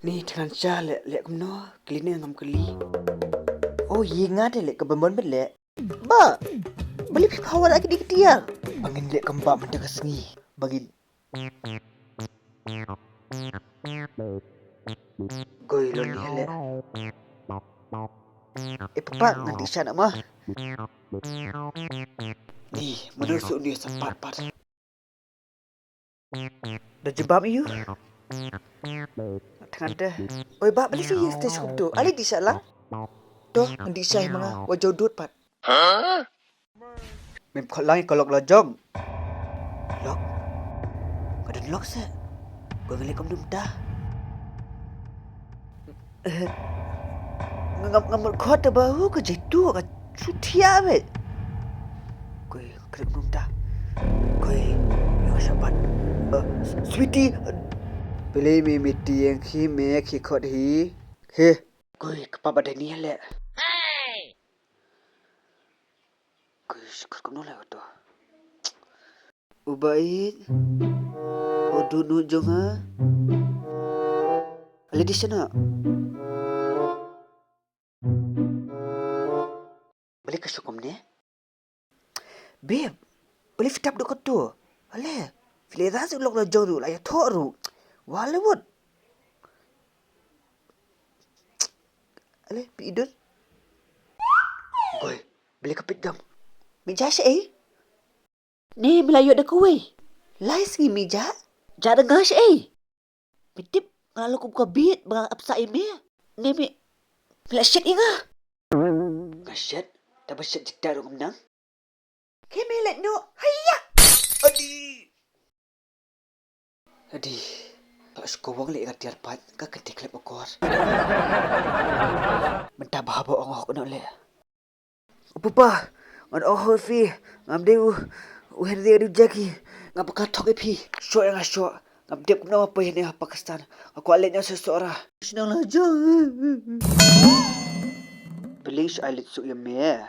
Ni dengan cha lek kumno kline ngam keli. Oh ye ngade lek kebembon belek. Ba. Beli power lagi di dia. Angin lek kembak mendekat sengi. Bagi Goi lon ni lek. papa nganti sana mah. Ni menusuk ni sepat-pat. Dah jebam iu. Dengan dah. Oi ba beli sih stage cukup tu. Ali di salah. Doh nganti saya manga wajau dut pat. Mem kholai kolok lojong. Lok. Kadang lok se. Gua ngeli kom dah. Ngamul khot bahu ke jitu ke sutia bet. Goi krek num dah. Goi yo sabat. Sweetie Beli mi miti yang khi me khi khot hi. He. goi kepapa dah ni lek. Goi syukur kom nolak tu. Ubait. Odu nu jonga. Ali di sana. Beli ke syukum ni. Babe, beli fitap dok tu. Ale, filera su lok la joru la ya thoru. Wala wot. Ale, pidun. Goi, beli kapit gam. Mija syai. Ni Melayu ada kuih. Lais ni mija. Jada gash Mitip ngalu ko kabit mga apsa ime. Ni mi flash inga. Gasyat, tapos syat jita ro kumnang. Kemilet no. Hayya. Adi. Tak sekowang lek ngatiar pat ka ketik lep okor. Mentah bahabo ongok no le. Papa, ngan oh fi ngam deu uhen de jaki ngap ka thok pi. Syo yang syo. Ngap dep no apa ni Pakistan. Aku alenya seseorang. Senang lah jang. Beli ailit su ya me.